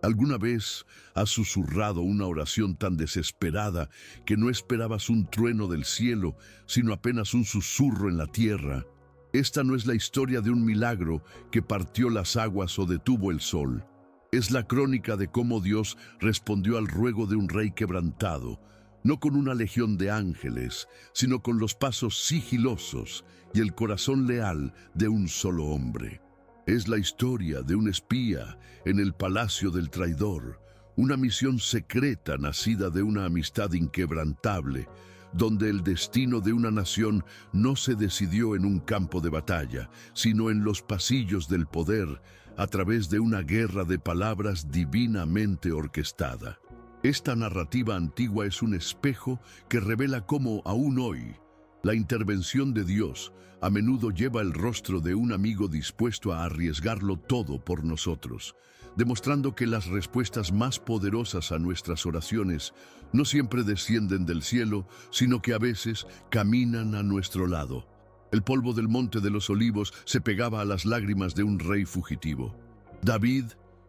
¿Alguna vez has susurrado una oración tan desesperada que no esperabas un trueno del cielo, sino apenas un susurro en la tierra? Esta no es la historia de un milagro que partió las aguas o detuvo el sol. Es la crónica de cómo Dios respondió al ruego de un rey quebrantado, no con una legión de ángeles, sino con los pasos sigilosos y el corazón leal de un solo hombre. Es la historia de un espía en el palacio del traidor, una misión secreta nacida de una amistad inquebrantable, donde el destino de una nación no se decidió en un campo de batalla, sino en los pasillos del poder, a través de una guerra de palabras divinamente orquestada. Esta narrativa antigua es un espejo que revela cómo, aún hoy, la intervención de Dios a menudo lleva el rostro de un amigo dispuesto a arriesgarlo todo por nosotros, demostrando que las respuestas más poderosas a nuestras oraciones no siempre descienden del cielo, sino que a veces caminan a nuestro lado. El polvo del Monte de los Olivos se pegaba a las lágrimas de un rey fugitivo. David,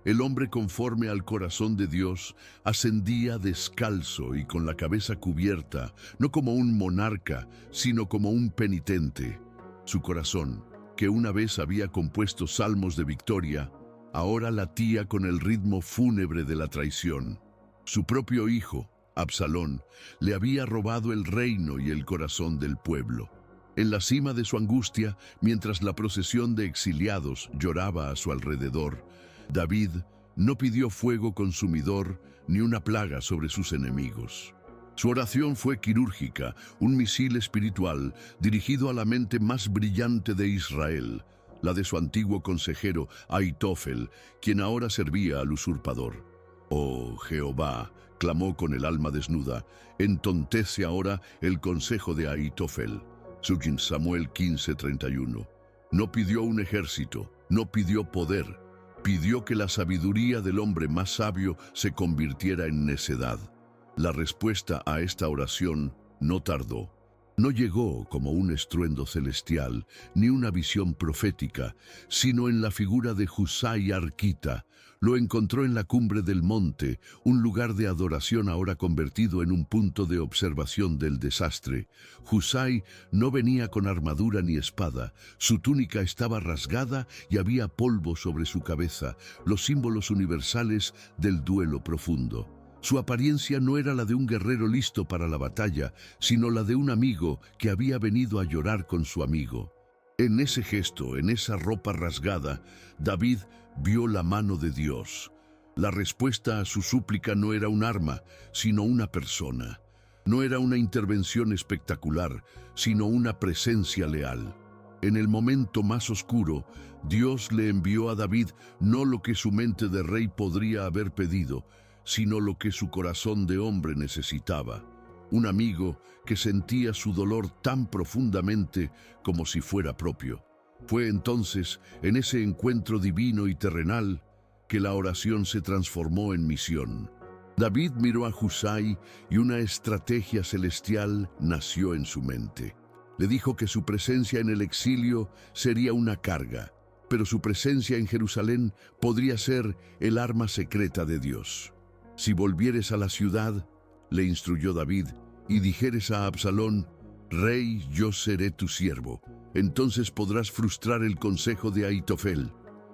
el hombre conforme al corazón de Dios, ascendía descalzo y con la cabeza cubierta, no como un monarca, sino como un penitente. Su corazón, que una vez había compuesto salmos de victoria, ahora latía con el ritmo fúnebre de la traición. Su propio hijo, Absalón, le había robado el reino y el corazón del pueblo. En la cima de su angustia, mientras la procesión de exiliados lloraba a su alrededor, David no pidió fuego consumidor ni una plaga sobre sus enemigos. Su oración fue quirúrgica, un misil espiritual dirigido a la mente más brillante de Israel, la de su antiguo consejero Ahitofel, quien ahora servía al usurpador. «Oh Jehová», clamó con el alma desnuda, «entontece ahora el consejo de Ahitofel». Según Samuel 15:31. No pidió un ejército, no pidió poder, pidió que la sabiduría del hombre más sabio se convirtiera en necedad. La respuesta a esta oración no tardó. No llegó como un estruendo celestial, ni una visión profética, sino en la figura de Husai Arquita. Lo encontró en la cumbre del monte, un lugar de adoración ahora convertido en un punto de observación del desastre. Husai no venía con armadura ni espada, su túnica estaba rasgada y había polvo sobre su cabeza, los símbolos universales del duelo profundo. Su apariencia no era la de un guerrero listo para la batalla, sino la de un amigo que había venido a llorar con su amigo. En ese gesto, en esa ropa rasgada, David vio la mano de Dios. La respuesta a su súplica no era un arma, sino una persona. No era una intervención espectacular, sino una presencia leal. En el momento más oscuro, Dios le envió a David no lo que su mente de rey podría haber pedido, sino lo que su corazón de hombre necesitaba. Un amigo que sentía su dolor tan profundamente como si fuera propio. Fue entonces, en ese encuentro divino y terrenal, que la oración se transformó en misión. David miró a Husai y una estrategia celestial nació en su mente. Le dijo que su presencia en el exilio sería una carga, pero su presencia en Jerusalén podría ser el arma secreta de Dios. Si volvieres a la ciudad, le instruyó David, y dijeres a Absalón, «Rey, yo seré tu siervo», entonces podrás frustrar el consejo de Ahitofel.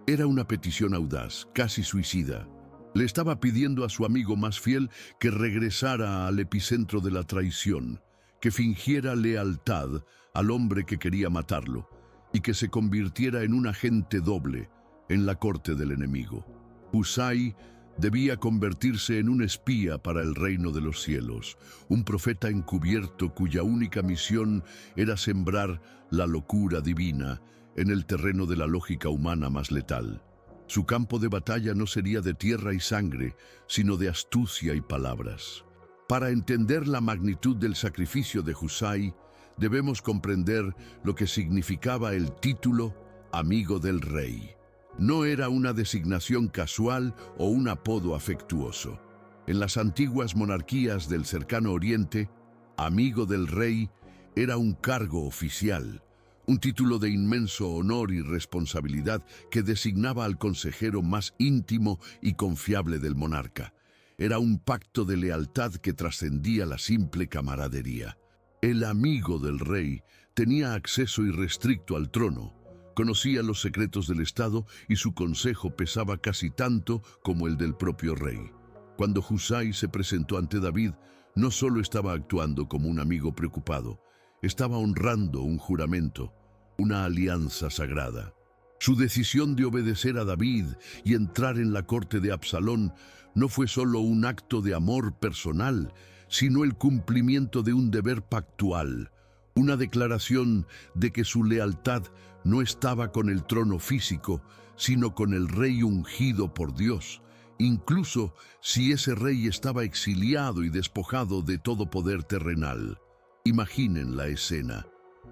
Era una petición audaz, casi suicida. Le estaba pidiendo a su amigo más fiel que regresara al epicentro de la traición, que fingiera lealtad al hombre que quería matarlo, y que se convirtiera en un agente doble en la corte del enemigo. Husai debía convertirse en un espía para el reino de los cielos, un profeta encubierto cuya única misión era sembrar la locura divina en el terreno de la lógica humana más letal. Su campo de batalla no sería de tierra y sangre, sino de astucia y palabras. Para entender la magnitud del sacrificio de Husai, debemos comprender lo que significaba el título Amigo del Rey. No era una designación casual o un apodo afectuoso. En las antiguas monarquías del cercano Oriente, amigo del rey era un cargo oficial, un título de inmenso honor y responsabilidad que designaba al consejero más íntimo y confiable del monarca. Era un pacto de lealtad que trascendía la simple camaradería. El amigo del rey tenía acceso irrestricto al trono, conocía los secretos del Estado y su consejo pesaba casi tanto como el del propio rey. Cuando Husai se presentó ante David, no solo estaba actuando como un amigo preocupado, estaba honrando un juramento, una alianza sagrada. Su decisión de obedecer a David y entrar en la corte de Absalón no fue solo un acto de amor personal, sino el cumplimiento de un deber pactual, una declaración de que su lealtad no estaba con el trono físico, sino con el rey ungido por Dios, incluso si ese rey estaba exiliado y despojado de todo poder terrenal. Imaginen la escena.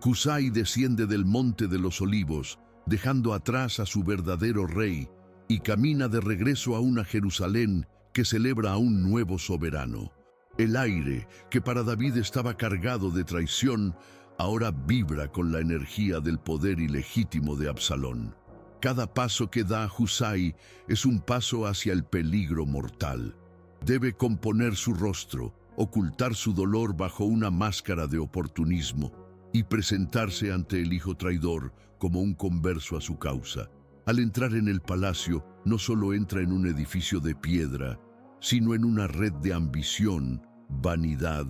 Husai desciende del Monte de los Olivos, dejando atrás a su verdadero rey, y camina de regreso a una Jerusalén que celebra a un nuevo soberano. El aire, que para David estaba cargado de traición, ahora vibra con la energía del poder ilegítimo de Absalón. Cada paso que da Husai es un paso hacia el peligro mortal. Debe componer su rostro, ocultar su dolor bajo una máscara de oportunismo y presentarse ante el hijo traidor como un converso a su causa. Al entrar en el palacio, no solo entra en un edificio de piedra, sino en una red de ambición, vanidad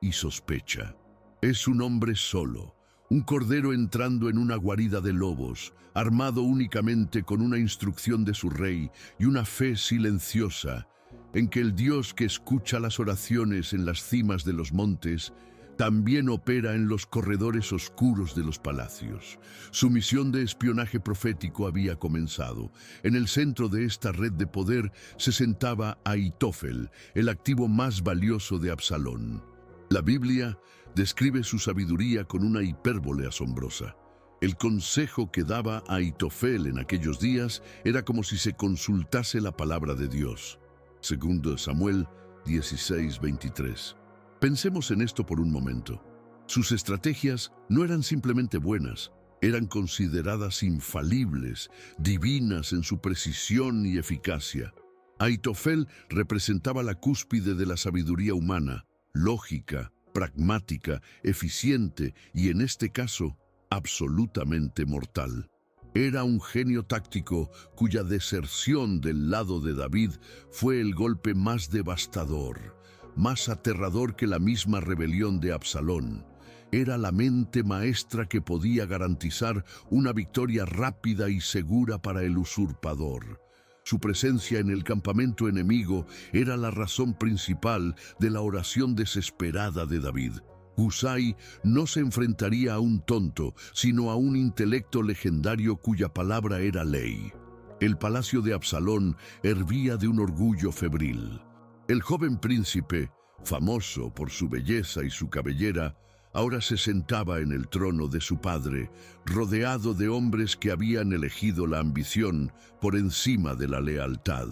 y sospecha. Es un hombre solo, un cordero entrando en una guarida de lobos, armado únicamente con una instrucción de su rey y una fe silenciosa en que el Dios que escucha las oraciones en las cimas de los montes también opera en los corredores oscuros de los palacios. Su misión de espionaje profético había comenzado. En el centro de esta red de poder se sentaba Ahitofel, el activo más valioso de Absalón. La Biblia describe su sabiduría con una hipérbole asombrosa. El consejo que daba Ahitofel en aquellos días era como si se consultase la palabra de Dios. Segundo Samuel 16:23. Pensemos en esto por un momento. Sus estrategias no eran simplemente buenas, eran consideradas infalibles, divinas en su precisión y eficacia. Ahitofel representaba la cúspide de la sabiduría humana, lógica, pragmática, eficiente y, en este caso, absolutamente mortal. Era un genio táctico cuya deserción del lado de David fue el golpe más devastador, más aterrador que la misma rebelión de Absalón. Era la mente maestra que podía garantizar una victoria rápida y segura para el usurpador. Su presencia en el campamento enemigo era la razón principal de la oración desesperada de David. Husai no se enfrentaría a un tonto, sino a un intelecto legendario cuya palabra era ley. El palacio de Absalón hervía de un orgullo febril. El joven príncipe, famoso por su belleza y su cabellera, ahora se sentaba en el trono de su padre, rodeado de hombres que habían elegido la ambición por encima de la lealtad.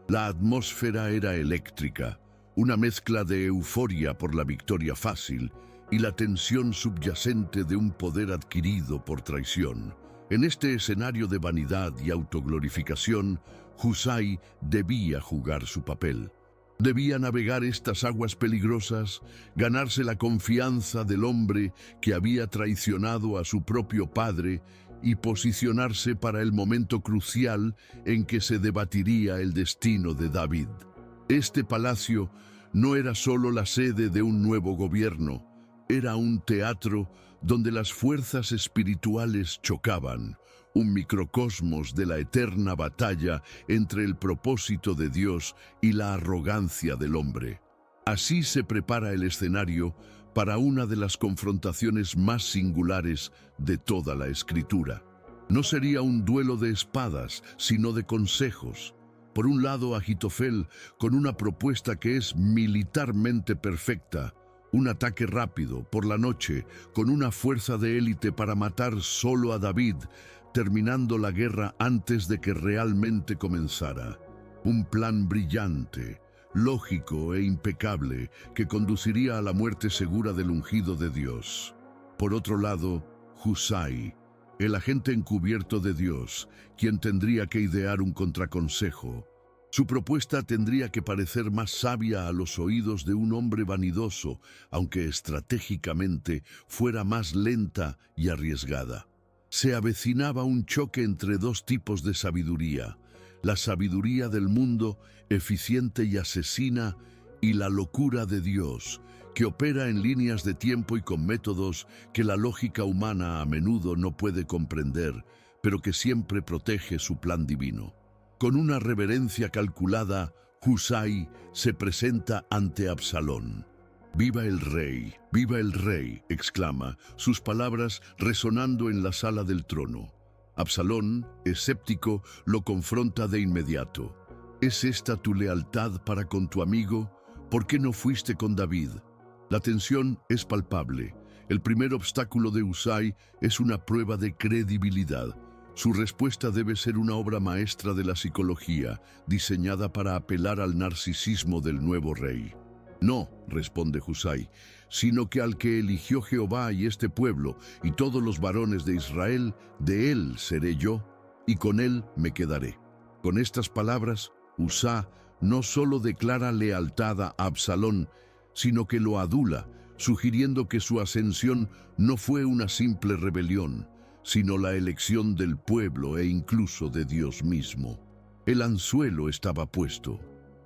La atmósfera era eléctrica, una mezcla de euforia por la victoria fácil y la tensión subyacente de un poder adquirido por traición. En este escenario de vanidad y autoglorificación, Husai debía jugar su papel. Debía navegar estas aguas peligrosas, ganarse la confianza del hombre que había traicionado a su propio padre y posicionarse para el momento crucial en que se debatiría el destino de David. Este palacio no era solo la sede de un nuevo gobierno, era un teatro donde las fuerzas espirituales chocaban, un microcosmos de la eterna batalla entre el propósito de Dios y la arrogancia del hombre. Así se prepara el escenario para una de las confrontaciones más singulares de toda la Escritura. No sería un duelo de espadas, sino de consejos. Por un lado, Ahitofel, con una propuesta que es militarmente perfecta, un ataque rápido, por la noche, con una fuerza de élite para matar solo a David, terminando la guerra antes de que realmente comenzara. Un plan brillante, lógico e impecable que conduciría a la muerte segura del ungido de Dios. Por otro lado, Husai, el agente encubierto de Dios, quien tendría que idear un contraconsejo. Su propuesta tendría que parecer más sabia a los oídos de un hombre vanidoso, aunque estratégicamente fuera más lenta y arriesgada. Se avecinaba un choque entre dos tipos de sabiduría: la sabiduría del mundo, eficiente y asesina, y la locura de Dios, que opera en líneas de tiempo y con métodos que la lógica humana a menudo no puede comprender, pero que siempre protege su plan divino. Con una reverencia calculada, Husai se presenta ante Absalón. «¡Viva el rey! ¡Viva el rey!», exclama, sus palabras resonando en la sala del trono. Absalón, escéptico, lo confronta de inmediato. «¿Es esta tu lealtad para con tu amigo? ¿Por qué no fuiste con David?». La tensión es palpable. El primer obstáculo de Husai es una prueba de credibilidad. Su respuesta debe ser una obra maestra de la psicología, diseñada para apelar al narcisismo del nuevo rey. «No», responde Husai, «sino que al que eligió Jehová y este pueblo y todos los varones de Israel, de él seré yo, y con él me quedaré». Con estas palabras, Husá no solo declara lealtad a Absalón, sino que lo adula, sugiriendo que su ascensión no fue una simple rebelión, sino la elección del pueblo e incluso de Dios mismo. El anzuelo estaba puesto.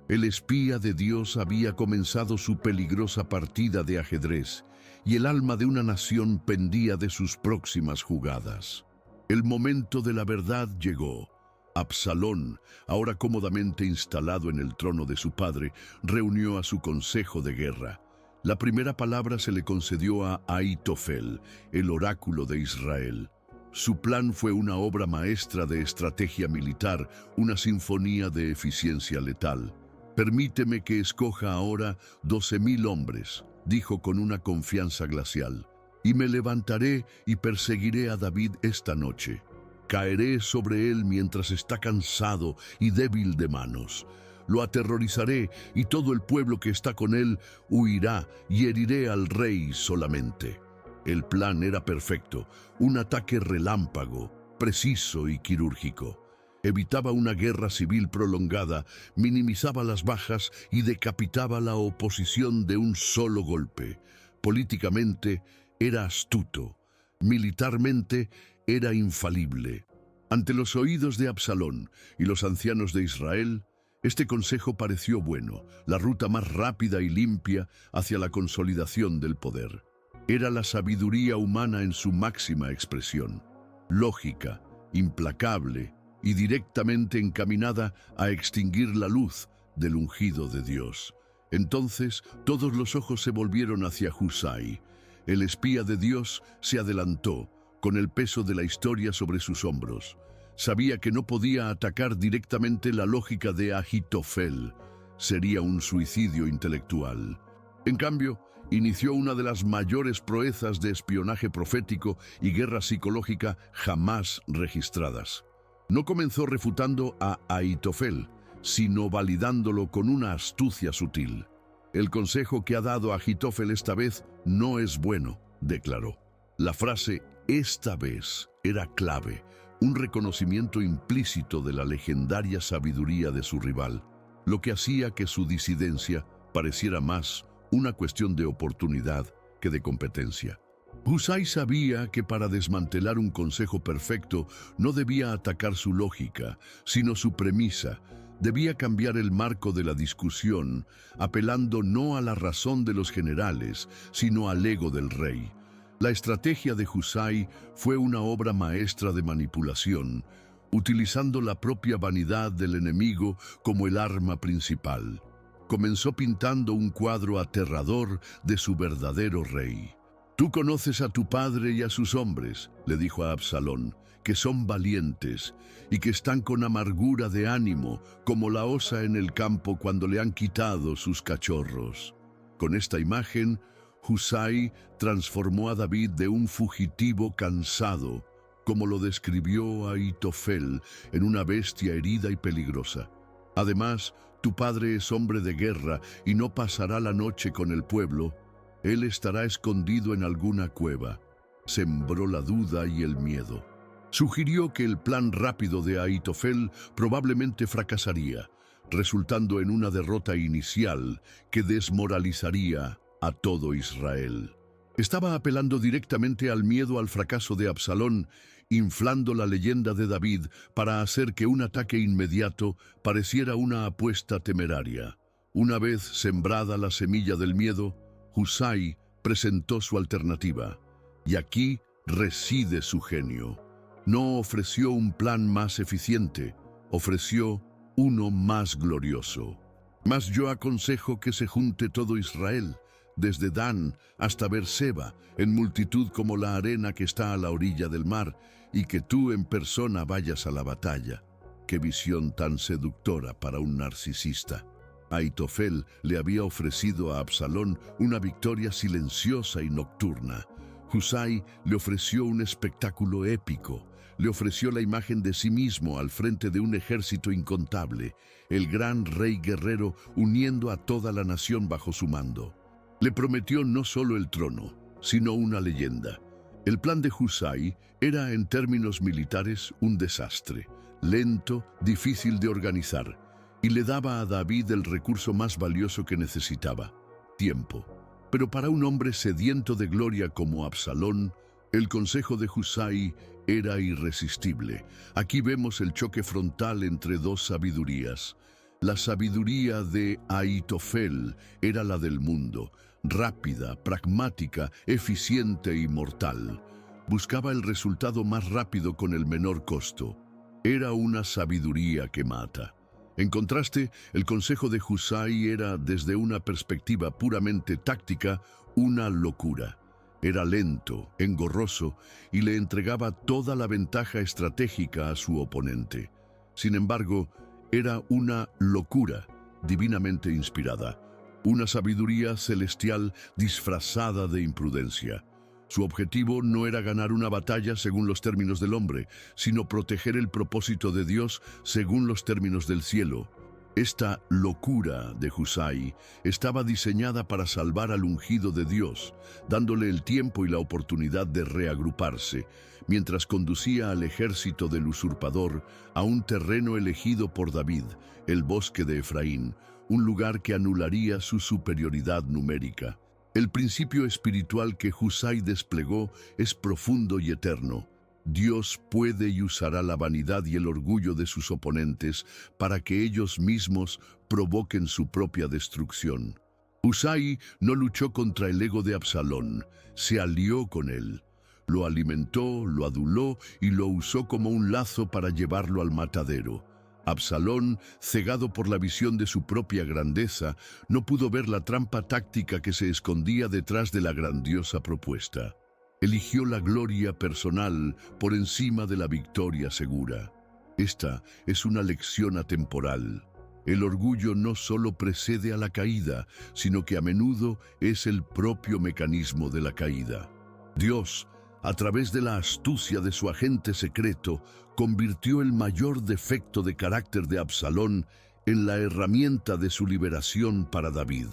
El espía de Dios había comenzado su peligrosa partida de ajedrez, y el alma de una nación pendía de sus próximas jugadas. El momento de la verdad llegó. Absalón, ahora cómodamente instalado en el trono de su padre, reunió a su consejo de guerra. La primera palabra se le concedió a Ahitofel, el oráculo de Israel. Su plan fue una obra maestra de estrategia militar, una sinfonía de eficiencia letal. «Permíteme que escoja ahora 12,000 hombres», dijo con una confianza glacial, «y me levantaré y perseguiré a David esta noche. Caeré sobre él mientras está cansado y débil de manos. Lo aterrorizaré y todo el pueblo que está con él huirá y heriré al rey solamente». El plan era perfecto, un ataque relámpago, preciso y quirúrgico. Evitaba una guerra civil prolongada, minimizaba las bajas y decapitaba la oposición de un solo golpe. Políticamente era astuto, militarmente era infalible. Ante los oídos de Absalón y los ancianos de Israel, este consejo pareció bueno, la ruta más rápida y limpia hacia la consolidación del poder. Era la sabiduría humana en su máxima expresión, lógica, implacable y directamente encaminada a extinguir la luz del ungido de Dios. Entonces todos los ojos se volvieron hacia Husai. El espía de Dios se adelantó, con el peso de la historia sobre sus hombros. Sabía que no podía atacar directamente la lógica de Ahitofel. Sería un suicidio intelectual. En cambio, inició una de las mayores proezas de espionaje profético y guerra psicológica jamás registradas. No comenzó refutando a Ahitofel, sino validándolo con una astucia sutil. «El consejo que ha dado Ahitofel esta vez no es bueno», declaró. La frase «esta vez» era clave, un reconocimiento implícito de la legendaria sabiduría de su rival, lo que hacía que su disidencia pareciera más una cuestión de oportunidad que de competencia. Husai sabía que para desmantelar un consejo perfecto no debía atacar su lógica, sino su premisa. Debía cambiar el marco de la discusión, apelando no a la razón de los generales, sino al ego del rey. La estrategia de Husai fue una obra maestra de manipulación, utilizando la propia vanidad del enemigo como el arma principal. Comenzó pintando un cuadro aterrador de su verdadero rey. «Tú conoces a tu padre y a sus hombres», le dijo a Absalón, «que son valientes y que están con amargura de ánimo, como la osa en el campo cuando le han quitado sus cachorros». Con esta imagen, Husai transformó a David de un fugitivo cansado, como lo describió Ahitofel, en una bestia herida y peligrosa. Además, tu padre es hombre de guerra y no pasará la noche con el pueblo. Él estará escondido en alguna cueva. sembró la duda y el miedo. Sugirió que el plan rápido de Ahitofel probablemente fracasaría, resultando en una derrota inicial que desmoralizaría a todo Israel. Estaba apelando directamente al miedo al fracaso de Absalón, inflando la leyenda de David para hacer que un ataque inmediato pareciera una apuesta temeraria. Una vez sembrada la semilla del miedo, Husai presentó su alternativa, y aquí reside su genio. No ofreció un plan más eficiente, ofreció uno más glorioso. Mas yo aconsejo que se junte todo Israel, desde Dan hasta Berseba, en multitud como la arena que está a la orilla del mar, y que tú en persona vayas a la batalla. Qué visión tan seductora para un narcisista. Ahitofel le había ofrecido a Absalón una victoria silenciosa y nocturna. Husai le ofreció un espectáculo épico. Le ofreció la imagen de sí mismo al frente de un ejército incontable, el gran rey guerrero uniendo a toda la nación bajo su mando. Le prometió no solo el trono, sino una leyenda. El plan de Husai era, en términos militares, un desastre, lento, difícil de organizar, y le daba a David el recurso más valioso que necesitaba: tiempo. Pero para un hombre sediento de gloria como Absalón, el consejo de Husai era irresistible. Aquí vemos el choque frontal entre dos sabidurías. La sabiduría de Ahitofel era la del mundo, rápida, pragmática, eficiente y mortal. Buscaba el resultado más rápido con el menor costo. Era una sabiduría que mata. En contraste, el consejo de Husai era, desde una perspectiva puramente táctica, una locura. Era lento, engorroso y le entregaba toda la ventaja estratégica a su oponente. Sin embargo, era una locura divinamente inspirada, una sabiduría celestial disfrazada de imprudencia. Su objetivo no era ganar una batalla según los términos del hombre, sino proteger el propósito de Dios según los términos del cielo. Esta locura de Husai estaba diseñada para salvar al ungido de Dios, dándole el tiempo y la oportunidad de reagruparse, mientras conducía al ejército del usurpador a un terreno elegido por David, el bosque de Efraín, un lugar que anularía su superioridad numérica. El principio espiritual que Husai desplegó es profundo y eterno. Dios puede y usará la vanidad y el orgullo de sus oponentes para que ellos mismos provoquen su propia destrucción. Husai no luchó contra el ego de Absalón, se alió con él. Lo alimentó, lo aduló y lo usó como un lazo para llevarlo al matadero. Absalón, cegado por la visión de su propia grandeza, no pudo ver la trampa táctica que se escondía detrás de la grandiosa propuesta. Eligió la gloria personal por encima de la victoria segura. Esta es una lección atemporal. El orgullo no solo precede a la caída, sino que a menudo es el propio mecanismo de la caída. Dios, a través de la astucia de su agente secreto, convirtió el mayor defecto de carácter de Absalón en la herramienta de su liberación para David.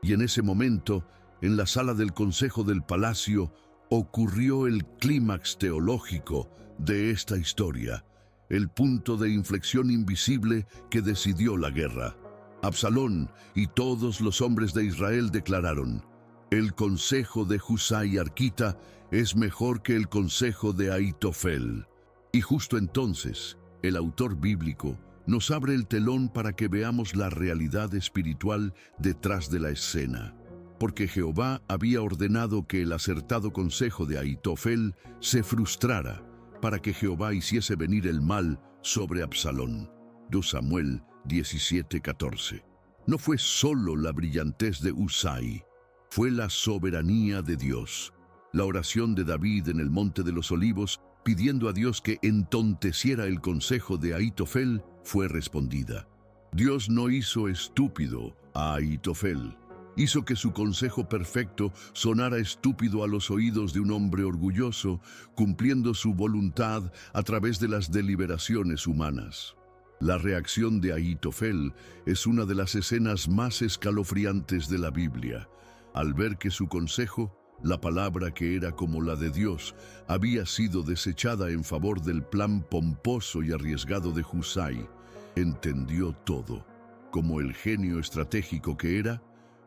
Y en ese momento, en la sala del consejo del palacio, ocurrió el clímax teológico de esta historia, el punto de inflexión invisible que decidió la guerra. Absalón y todos los hombres de Israel declararon: el consejo de Husai Arquita es mejor que el consejo de Ahitofel. Y justo entonces, el autor bíblico nos abre el telón para que veamos la realidad espiritual detrás de la escena. Porque Jehová había ordenado que el acertado consejo de Ahitofel se frustrara, para que Jehová hiciese venir el mal sobre Absalón. 2 Samuel 17:14. No fue solo la brillantez de Husai, fue la soberanía de Dios. La oración de David en el Monte de los Olivos, pidiendo a Dios que entonteciera el consejo de Ahitofel, fue respondida. Dios no hizo estúpido a Ahitofel. Hizo que su consejo perfecto sonara estúpido a los oídos de un hombre orgulloso, cumpliendo su voluntad a través de las deliberaciones humanas. La reacción de Ahitofel es una de las escenas más escalofriantes de la Biblia. Al ver que su consejo La palabra, que era como la de Dios, había sido desechada en favor del plan pomposo y arriesgado de Husai. Entendió todo. Como el genio estratégico que era,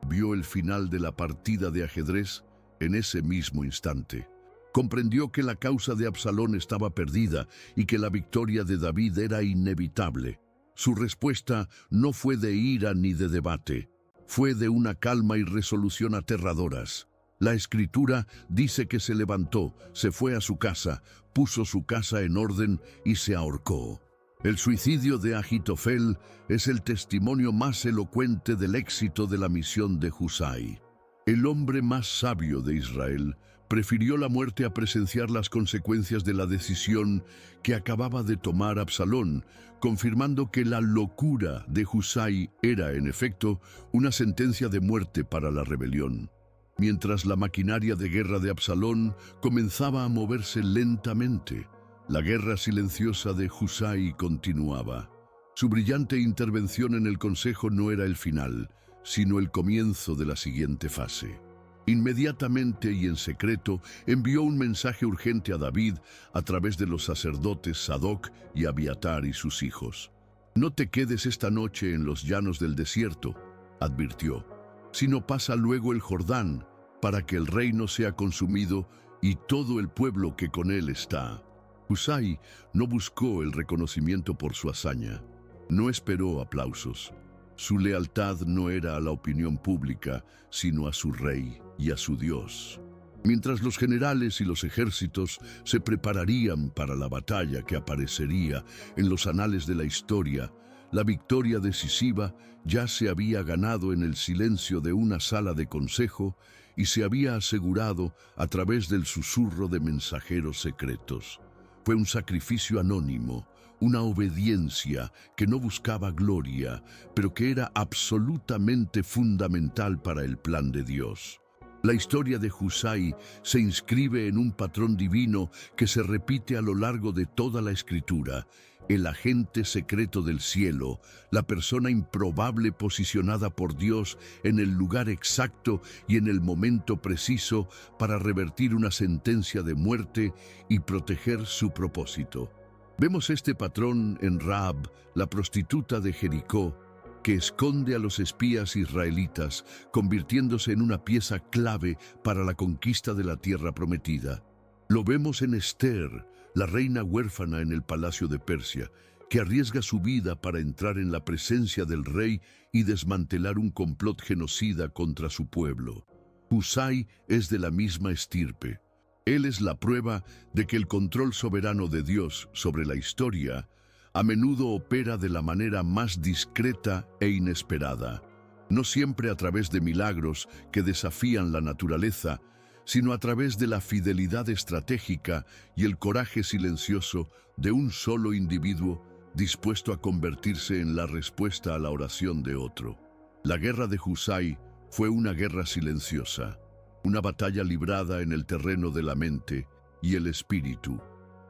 vio el final de la partida de ajedrez en ese mismo instante. Comprendió que la causa de Absalón estaba perdida y que la victoria de David era inevitable. Su respuesta no fue de ira ni de debate, fue de una calma y resolución aterradoras. La Escritura dice que se levantó, se fue a su casa, puso su casa en orden y se ahorcó. El suicidio de Ahitofel es el testimonio más elocuente del éxito de la misión de Husai. El hombre más sabio de Israel prefirió la muerte a presenciar las consecuencias de la decisión que acababa de tomar Absalón, confirmando que la locura de Husai era, en efecto, una sentencia de muerte para la rebelión. Mientras la maquinaria de guerra de Absalón comenzaba a moverse lentamente, la guerra silenciosa de Husai continuaba. Su brillante intervención en el consejo no era el final, sino el comienzo de la siguiente fase. Inmediatamente y en secreto envió un mensaje urgente a David a través de los sacerdotes Sadoc y Abiatar y sus hijos. «No te quedes esta noche en los llanos del desierto», advirtió, «sino pasa luego el Jordán, para que el reino sea consumido y todo el pueblo que con él está». Husai no buscó el reconocimiento por su hazaña, no esperó aplausos. Su lealtad no era a la opinión pública, sino a su rey y a su Dios. Mientras los generales y los ejércitos se prepararían para la batalla que aparecería en los anales de la historia, la victoria decisiva ya se había ganado en el silencio de una sala de consejo y se había asegurado a través del susurro de mensajeros secretos. Fue un sacrificio anónimo, una obediencia que no buscaba gloria, pero que era absolutamente fundamental para el plan de Dios. La historia de Husai se inscribe en un patrón divino que se repite a lo largo de toda la Escritura. El agente secreto del cielo, la persona improbable posicionada por Dios en el lugar exacto y en el momento preciso para revertir una sentencia de muerte y proteger su propósito. Vemos este patrón en Rahab, la prostituta de Jericó, que esconde a los espías israelitas, convirtiéndose en una pieza clave para la conquista de la tierra prometida. Lo vemos en Esther, la reina huérfana en el palacio de Persia, que arriesga su vida para entrar en la presencia del rey y desmantelar un complot genocida contra su pueblo. Husai es de la misma estirpe. Él es la prueba de que el control soberano de Dios sobre la historia a menudo opera de la manera más discreta e inesperada, no siempre a través de milagros que desafían la naturaleza, sino a través de la fidelidad estratégica y el coraje silencioso de un solo individuo dispuesto a convertirse en la respuesta a la oración de otro. La guerra de Husai fue una guerra silenciosa, una batalla librada en el terreno de la mente y el espíritu,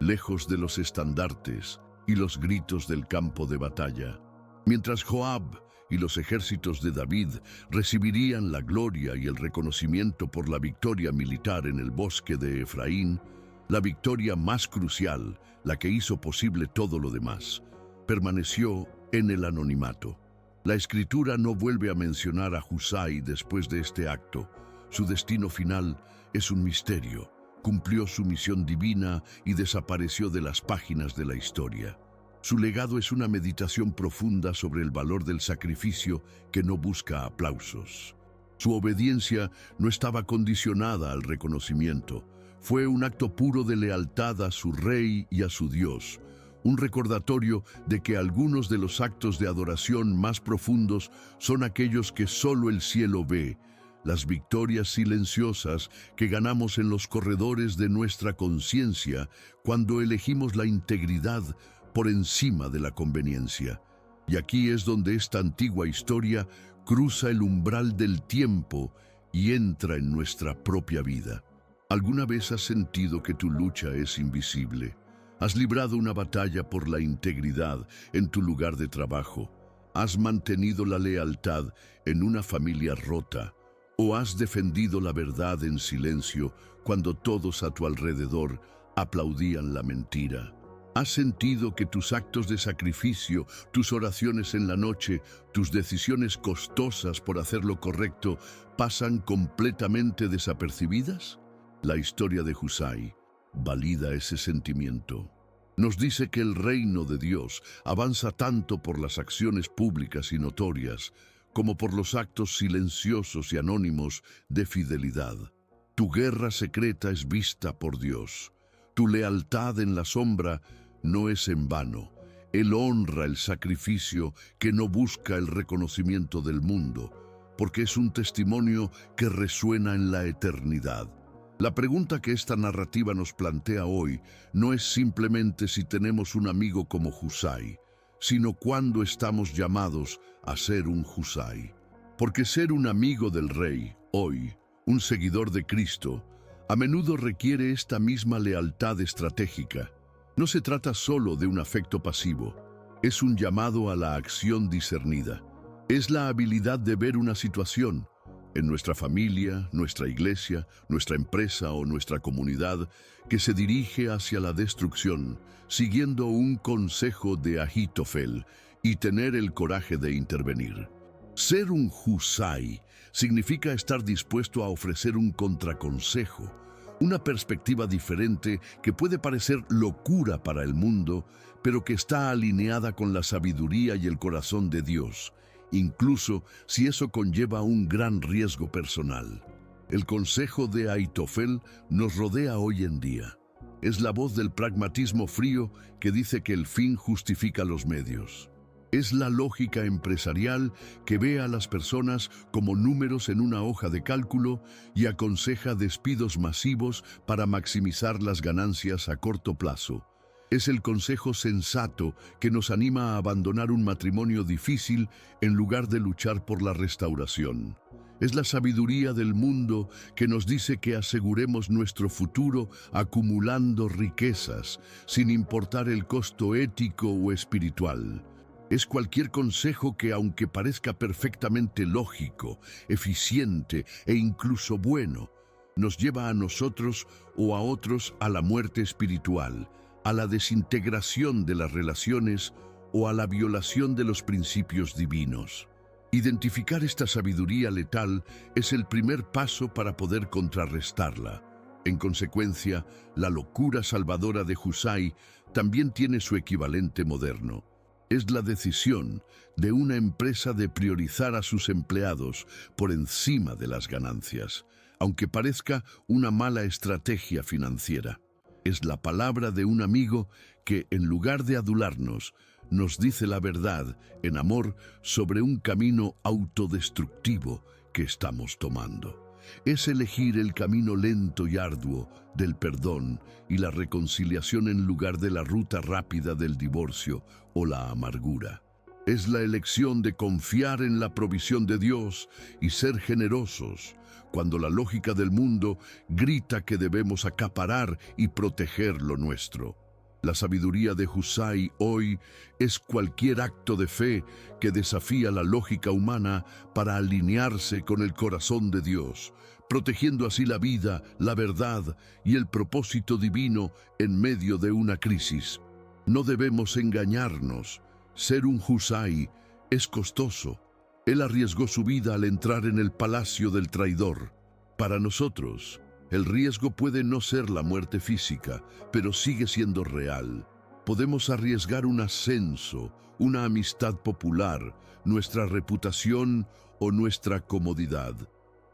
lejos de los estandartes y los gritos del campo de batalla. Mientras Joab y los ejércitos de David recibirían la gloria y el reconocimiento por la victoria militar en el bosque de Efraín, la victoria más crucial, la que hizo posible todo lo demás, permaneció en el anonimato. La Escritura no vuelve a mencionar a Husai después de este acto. Su destino final es un misterio. Cumplió su misión divina y desapareció de las páginas de la historia. Su legado es una meditación profunda sobre el valor del sacrificio que no busca aplausos. Su obediencia no estaba condicionada al reconocimiento. Fue un acto puro de lealtad a su rey y a su Dios, un recordatorio de que algunos de los actos de adoración más profundos son aquellos que solo el cielo ve, las victorias silenciosas que ganamos en los corredores de nuestra conciencia cuando elegimos la integridad por encima de la conveniencia. Y aquí es donde esta antigua historia cruza el umbral del tiempo y entra en nuestra propia vida. ¿Alguna vez has sentido que tu lucha es invisible? ¿Has librado una batalla por la integridad en tu lugar de trabajo? ¿Has mantenido la lealtad en una familia rota? ¿O has defendido la verdad en silencio cuando todos a tu alrededor aplaudían la mentira? ¿Has sentido que tus actos de sacrificio, tus oraciones en la noche, tus decisiones costosas por hacer lo correcto pasan completamente desapercibidas? La historia de Husai valida ese sentimiento. Nos dice que el reino de Dios avanza tanto por las acciones públicas y notorias como por los actos silenciosos y anónimos de fidelidad. Tu guerra secreta es vista por Dios. Tu lealtad en la sombra no es en vano. Él honra el sacrificio que no busca el reconocimiento del mundo, porque es un testimonio que resuena en la eternidad. La pregunta que esta narrativa nos plantea hoy no es simplemente si tenemos un amigo como Husai, sino cuándo estamos llamados a ser un Husai. Porque ser un amigo del Rey, hoy, un seguidor de Cristo, a menudo requiere esta misma lealtad estratégica. No se trata solo de un afecto pasivo, es un llamado a la acción discernida. Es la habilidad de ver una situación, en nuestra familia, nuestra iglesia, nuestra empresa o nuestra comunidad, que se dirige hacia la destrucción, siguiendo un consejo de Ahitofel, y tener el coraje de intervenir. Ser un Husai significa estar dispuesto a ofrecer un contraconsejo, una perspectiva diferente que puede parecer locura para el mundo, pero que está alineada con la sabiduría y el corazón de Dios, incluso si eso conlleva un gran riesgo personal. El consejo de Ahitofel nos rodea hoy en día. Es la voz del pragmatismo frío que dice que el fin justifica los medios. Es la lógica empresarial que ve a las personas como números en una hoja de cálculo y aconseja despidos masivos para maximizar las ganancias a corto plazo. Es el consejo sensato que nos anima a abandonar un matrimonio difícil en lugar de luchar por la restauración. Es la sabiduría del mundo que nos dice que aseguremos nuestro futuro acumulando riquezas, sin importar el costo ético o espiritual. Es cualquier consejo que, aunque parezca perfectamente lógico, eficiente e incluso bueno, nos lleva a nosotros o a otros a la muerte espiritual, a la desintegración de las relaciones o a la violación de los principios divinos. Identificar esta sabiduría letal es el primer paso para poder contrarrestarla. En consecuencia, la locura salvadora de Husai también tiene su equivalente moderno. Es la decisión de una empresa de priorizar a sus empleados por encima de las ganancias, aunque parezca una mala estrategia financiera. Es la palabra de un amigo que, en lugar de adularnos, nos dice la verdad en amor sobre un camino autodestructivo que estamos tomando. Es elegir el camino lento y arduo del perdón y la reconciliación en lugar de la ruta rápida del divorcio o la amargura. Es la elección de confiar en la provisión de Dios y ser generosos cuando la lógica del mundo grita que debemos acaparar y proteger lo nuestro. La sabiduría de Husai hoy es cualquier acto de fe que desafía la lógica humana para alinearse con el corazón de Dios, protegiendo así la vida, la verdad y el propósito divino en medio de una crisis. No debemos engañarnos. Ser un Husai es costoso. Él arriesgó su vida al entrar en el palacio del traidor. Para nosotros, el riesgo puede no ser la muerte física, pero sigue siendo real. Podemos arriesgar un ascenso, una amistad popular, nuestra reputación o nuestra comodidad.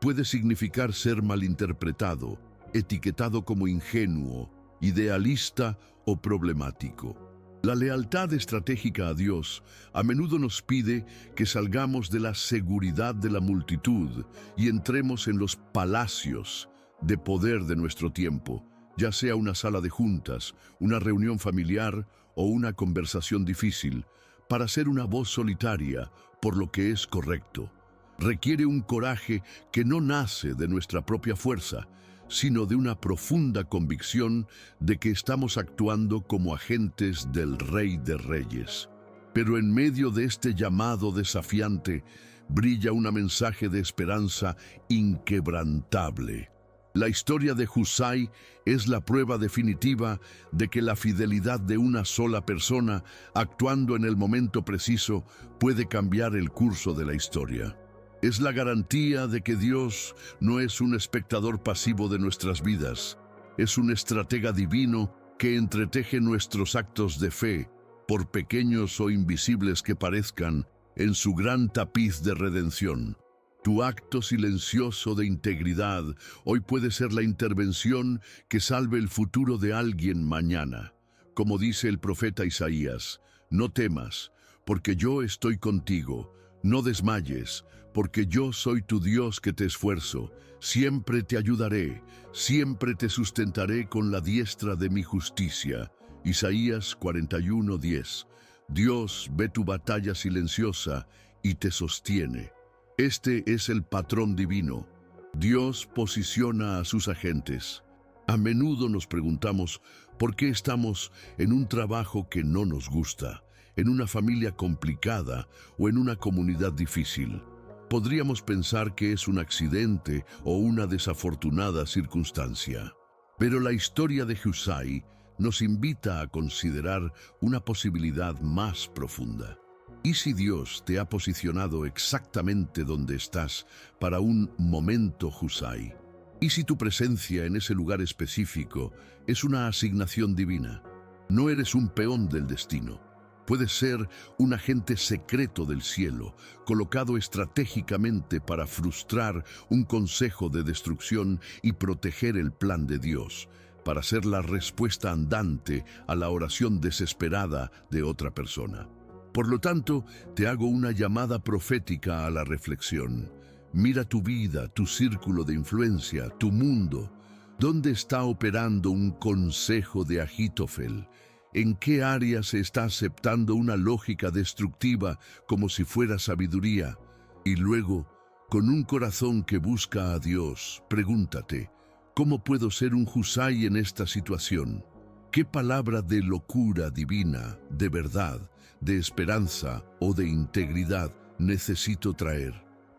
Puede significar ser malinterpretado, etiquetado como ingenuo, idealista o problemático. La lealtad estratégica a Dios a menudo nos pide que salgamos de la seguridad de la multitud y entremos en los palacios de poder de nuestro tiempo, ya sea una sala de juntas, una reunión familiar o una conversación difícil, para ser una voz solitaria por lo que es correcto. Requiere un coraje que no nace de nuestra propia fuerza, sino de una profunda convicción de que estamos actuando como agentes del Rey de Reyes. Pero en medio de este llamado desafiante, brilla un mensaje de esperanza inquebrantable. La historia de Husai es la prueba definitiva de que la fidelidad de una sola persona, actuando en el momento preciso, puede cambiar el curso de la historia. Es la garantía de que Dios no es un espectador pasivo de nuestras vidas, es un estratega divino que entreteje nuestros actos de fe, por pequeños o invisibles que parezcan, en su gran tapiz de redención. Tu acto silencioso de integridad hoy puede ser la intervención que salve el futuro de alguien mañana. Como dice el profeta Isaías, no temas, porque yo estoy contigo. No desmayes, porque yo soy tu Dios que te esfuerzo. Siempre te ayudaré, siempre te sustentaré con la diestra de mi justicia. Isaías 41:10. Dios ve tu batalla silenciosa y te sostiene. Este es el patrón divino. Dios posiciona a sus agentes. A menudo nos preguntamos por qué estamos en un trabajo que no nos gusta, en una familia complicada o en una comunidad difícil. Podríamos pensar que es un accidente o una desafortunada circunstancia. Pero la historia de Husai nos invita a considerar una posibilidad más profunda. ¿Y si Dios te ha posicionado exactamente donde estás para un momento Husai? ¿Y si tu presencia en ese lugar específico es una asignación divina? No eres un peón del destino. Puedes ser un agente secreto del cielo, colocado estratégicamente para frustrar un consejo de destrucción y proteger el plan de Dios, para ser la respuesta andante a la oración desesperada de otra persona. Por lo tanto, te hago una llamada profética a la reflexión. Mira tu vida, tu círculo de influencia, tu mundo. ¿Dónde está operando un consejo de Ahitofel? ¿En qué área se está aceptando una lógica destructiva como si fuera sabiduría? Y luego, con un corazón que busca a Dios, pregúntate, ¿cómo puedo ser un Husai en esta situación? ¿Qué palabra de locura divina, de verdad, de esperanza o de integridad necesito traer?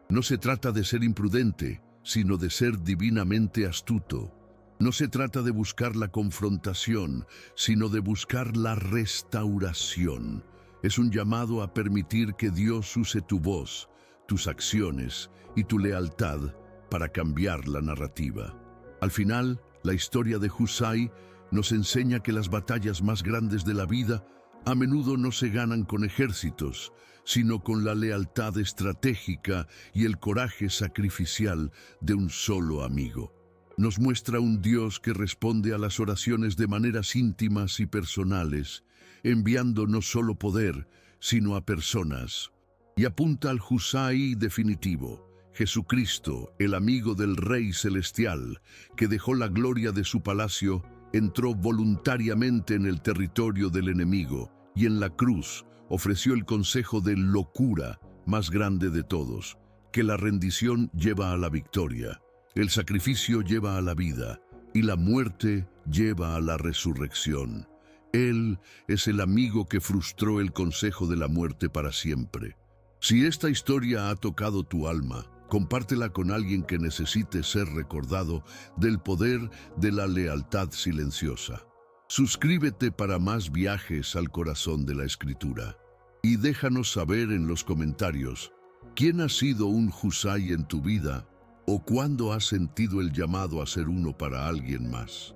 No se trata de ser imprudente, sino de ser divinamente astuto. No se trata de buscar la confrontación, sino de buscar la restauración. Es un llamado a permitir que Dios use tu voz, tus acciones y tu lealtad para cambiar la narrativa. Al final, la historia de Husai nos enseña que las batallas más grandes de la vida a menudo no se ganan con ejércitos, sino con la lealtad estratégica y el coraje sacrificial de un solo amigo. Nos muestra un Dios que responde a las oraciones de maneras íntimas y personales, enviando no solo poder, sino a personas. Y apunta al Husai definitivo, Jesucristo, el amigo del Rey Celestial, que dejó la gloria de su palacio, entró voluntariamente en el territorio del enemigo y en la cruz ofreció el consejo de locura más grande de todos, que la rendición lleva a la victoria, el sacrificio lleva a la vida y la muerte lleva a la resurrección. Él es el amigo que frustró el consejo de la muerte para siempre. Si esta historia ha tocado tu alma, compártela con alguien que necesite ser recordado del poder de la lealtad silenciosa. Suscríbete para más viajes al corazón de la Escritura. Y déjanos saber en los comentarios quién ha sido un Husai en tu vida o cuándo has sentido el llamado a ser uno para alguien más.